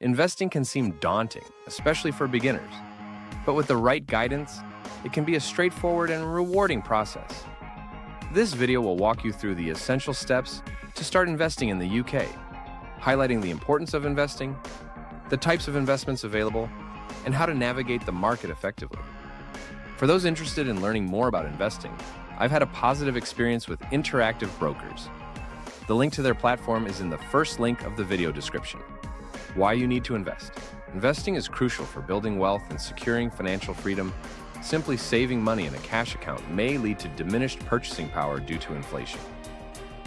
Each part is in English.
Investing can seem daunting, especially for beginners. But with the right guidance, it can be a straightforward and rewarding process. This video will walk you through the essential steps to start investing in the UK, highlighting the importance of investing, the types of investments available, and how to navigate the market effectively. For those interested in learning more about investing, I've had a positive experience with Interactive Brokers. The link to their platform is in the first link of the video description. Why you need to invest. Investing is crucial for building wealth and securing financial freedom. Simply saving money in a cash account may lead to diminished purchasing power due to inflation.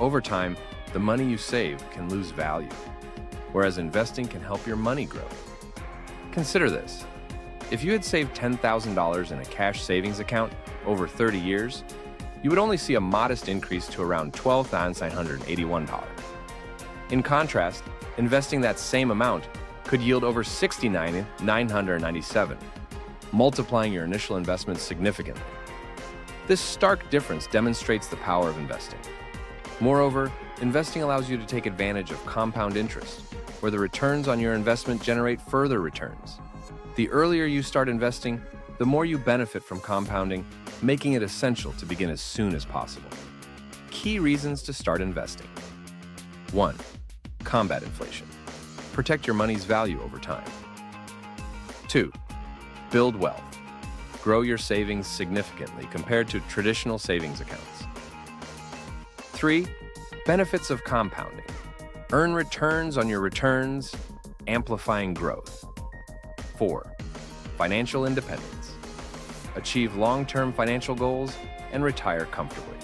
Over time, the money you save can lose value, whereas investing can help your money grow. Consider this. If you had saved $10,000 in a cash savings account over 30 years, you would only see a modest increase to around $12,981. In contrast, investing that same amount could yield over $69,997, multiplying your initial investment significantly. This stark difference demonstrates the power of investing. Moreover, investing allows you to take advantage of compound interest, where the returns on your investment generate further returns. The earlier you start investing, the more you benefit from compounding, making it essential to begin as soon as possible. Key reasons to start investing. 1. Combat inflation. Protect your money's value over time. 2. Build wealth. Grow your savings significantly compared to traditional savings accounts. 3. Benefits of compounding. Earn returns on your returns, amplifying growth. 4. Financial independence. Achieve long-term financial goals and retire comfortably.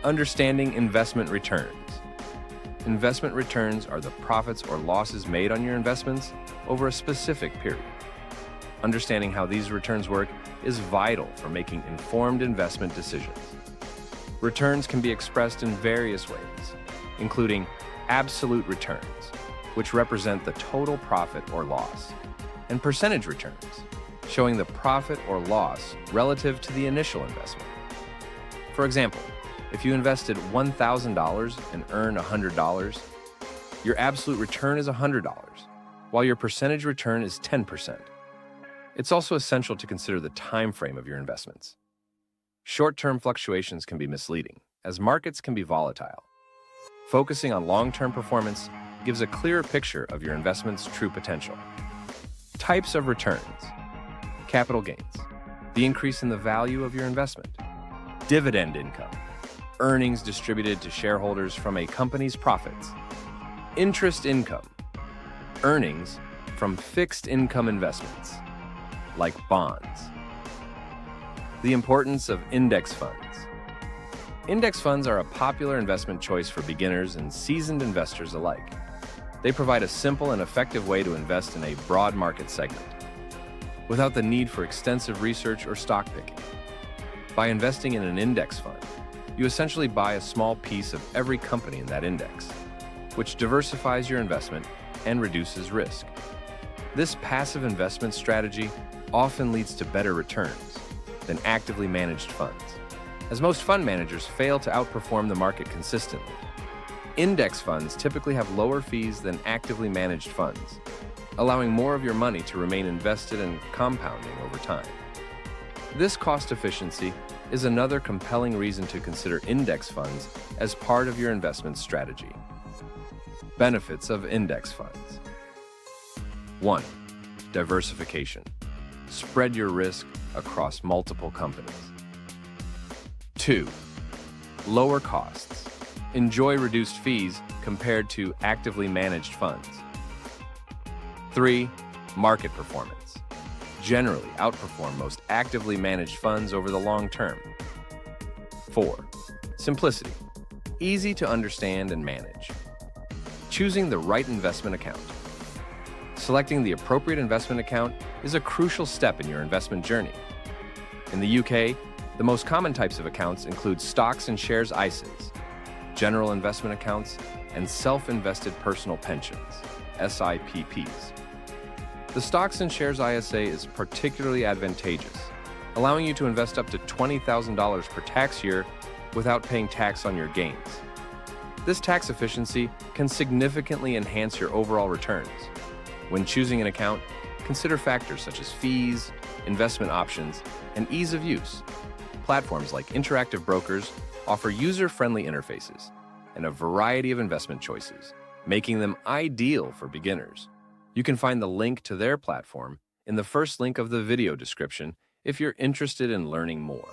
Understanding investment returns. Investment returns are the profits or losses made on your investments over a specific period. Understanding how these returns work is vital for making informed investment decisions. Returns can be expressed in various ways, including absolute returns, which represent the total profit or loss, and percentage returns, showing the profit or loss relative to the initial investment. For example, if you invested $1,000 and earn $100, your absolute return is $100, while your percentage return is 10%. It's also essential to consider the time frame of your investments. Short-term fluctuations can be misleading, as markets can be volatile. Focusing on long-term performance gives a clearer picture of your investment's true potential. Types of returns. Capital gains, the increase in the value of your investment. Dividend income, earnings distributed to shareholders from a company's profits. Interest income, earnings from fixed income investments, like bonds. The importance of index funds. Index funds are a popular investment choice for beginners and seasoned investors alike. They provide a simple and effective way to invest in a broad market segment, without the need for extensive research or stock picking. By investing in an index fund, you essentially buy a small piece of every company in that index, which diversifies your investment and reduces risk. This passive investment strategy often leads to better returns than actively managed funds, as most fund managers fail to outperform the market consistently. Index funds typically have lower fees than actively managed funds, allowing more of your money to remain invested and compounding over time. This cost efficiency is another compelling reason to consider index funds as part of your investment strategy. Benefits of index funds. 1. Diversification. Spread your risk across multiple companies. 2. Lower costs. Enjoy reduced fees compared to actively managed funds. 3. Market performance. Generally outperform most actively managed funds over the long term. 4. Simplicity. Easy to understand and manage. Choosing the right investment account. Selecting the appropriate investment account is a crucial step in your investment journey. In the UK, the most common types of accounts include stocks and shares ISAs, general investment accounts, and self-invested personal pensions, SIPPs. The stocks and shares ISA is particularly advantageous, allowing you to invest up to $20,000 per tax year without paying tax on your gains. This tax efficiency can significantly enhance your overall returns, When choosing an account, consider factors such as fees, investment options, and ease of use. Platforms like interactive brokers offer user-friendly interfaces and a variety of investment choices, making them ideal for beginners. You can find the link to their platform in the first link of the video description if you're interested in learning more.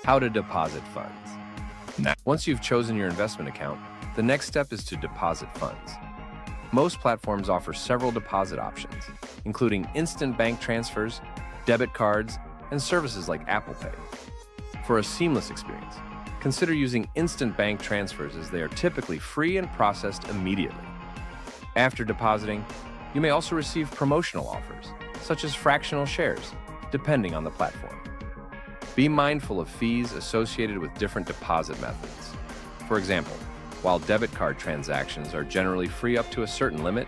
How to deposit funds. Once you've chosen your investment account, the next step is to deposit funds. Most platforms offer several deposit options, including instant bank transfers, debit cards, and services like Apple Pay. For a seamless experience, consider using instant bank transfers as they are typically free and processed immediately. After depositing, you may also receive promotional offers, such as fractional shares, depending on the platform. Be mindful of fees associated with different deposit methods. For example, while debit card transactions are generally free up to a certain limit,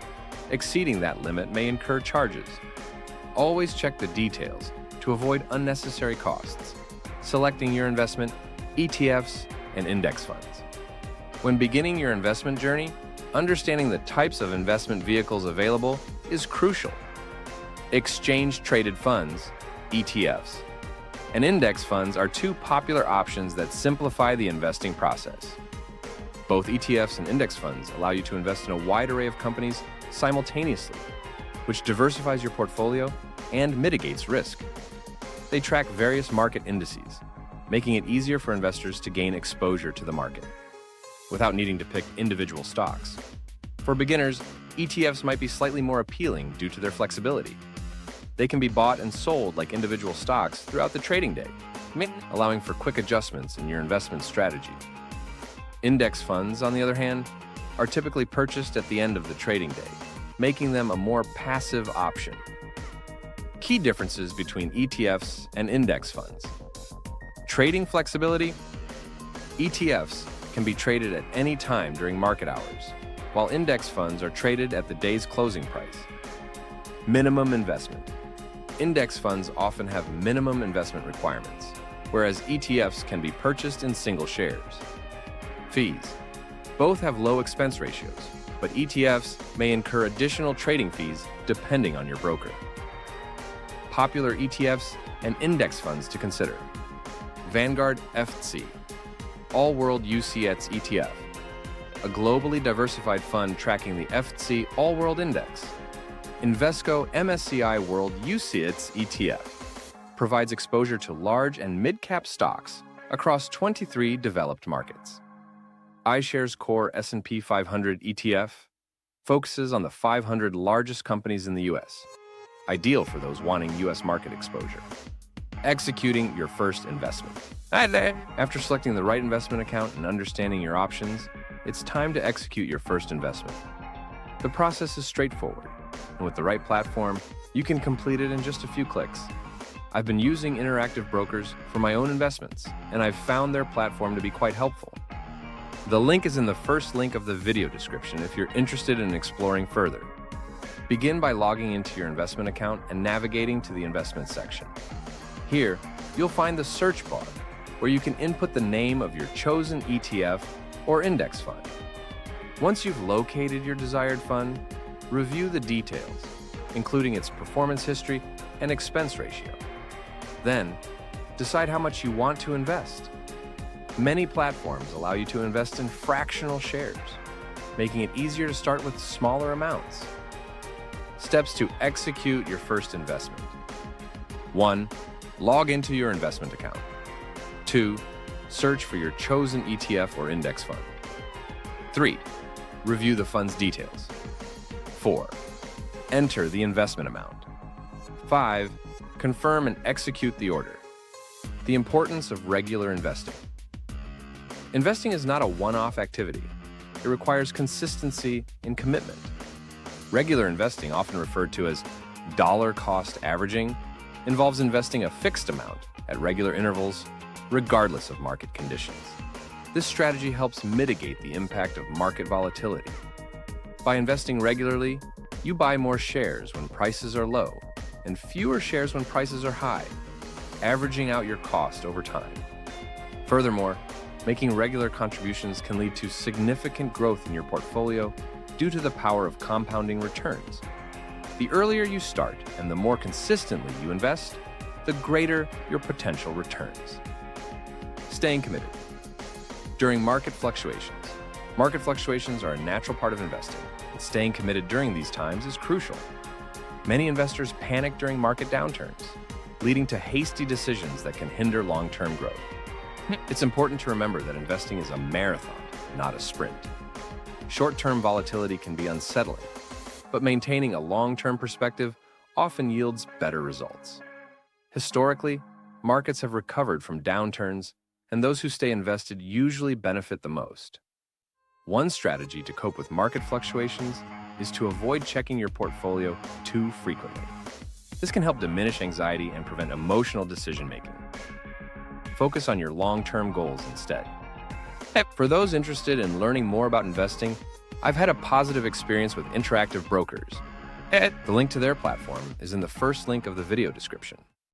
exceeding that limit may incur charges. Always check the details to avoid unnecessary costs. Selecting your investment, ETFs, and index funds. When beginning your investment journey, understanding the types of investment vehicles available is crucial. Exchange-traded funds, ETFs, and index funds are two popular options that simplify the investing process. Both ETFs and index funds allow you to invest in a wide array of companies simultaneously, which diversifies your portfolio and mitigates risk. They track various market indices, making it easier for investors to gain exposure to the market without needing to pick individual stocks. For beginners, ETFs might be slightly more appealing due to their flexibility. They can be bought and sold like individual stocks throughout the trading day, allowing for quick adjustments in your investment strategy. Index funds, on the other hand, are typically purchased at the end of the trading day, making them a more passive option. Key differences between ETFs and index funds. Trading flexibility. ETFs can be traded at any time during market hours, while index funds are traded at the day's closing price. Minimum investment. Index funds often have minimum investment requirements, whereas ETFs can be purchased in single shares. Fees. Both have low expense ratios, but ETFs may incur additional trading fees depending on your broker. Popular ETFs and index funds to consider. Vanguard FTSE, All-World UCITS ETF, a globally diversified fund tracking the FTSE All-World Index. Invesco MSCI World UCITS ETF provides exposure to large and mid-cap stocks across 23 developed markets. iShares Core S&P 500 ETF focuses on the 500 largest companies in the U.S., ideal for those wanting U.S. market exposure. Executing your first investment. After selecting the right investment account and understanding your options, it's time to execute your first investment. The process is straightforward, and with the right platform, you can complete it in just a few clicks. I've been using interactive brokers for my own investments, and I've found their platform to be quite helpful. The link is in the first link of the video description if you're interested in exploring further. Begin by logging into your investment account and navigating to the investment section. Here, you'll find the search bar, where you can input the name of your chosen ETF or index fund. Once you've located your desired fund, review the details, including its performance history and expense ratio. Then, decide how much you want to invest. Many platforms allow you to invest in fractional shares, making it easier to start with smaller amounts. Steps to execute your first investment. 1. Log into your investment account. 2. Search for your chosen ETF or index fund. 3. Review the fund's details. 4. Enter the investment amount. 5. Confirm and execute the order. The importance of regular investing. Investing is not a one-off activity. It requires consistency and commitment. Regular investing, often referred to as dollar-cost averaging, involves investing a fixed amount at regular intervals, regardless of market conditions. This strategy helps mitigate the impact of market volatility. By investing regularly, you buy more shares when prices are low and fewer shares when prices are high, averaging out your cost over time. Furthermore, making regular contributions can lead to significant growth in your portfolio due to the power of compounding returns. The earlier you start and the more consistently you invest, the greater your potential returns. Staying committed. During market fluctuations are a natural part of investing, and staying committed during these times is crucial. Many investors panic during market downturns, leading to hasty decisions that can hinder long-term growth. It's important to remember that investing is a marathon, not a sprint. Short-term volatility can be unsettling, but maintaining a long-term perspective often yields better results. Historically, markets have recovered from downturns, and those who stay invested usually benefit the most. One strategy to cope with market fluctuations is to avoid checking your portfolio too frequently. This can help diminish anxiety and prevent emotional decision-making. Focus on your long-term goals instead. For those interested in learning more about investing, I've had a positive experience with Interactive Brokers. The link to their platform is in the first link of the video description.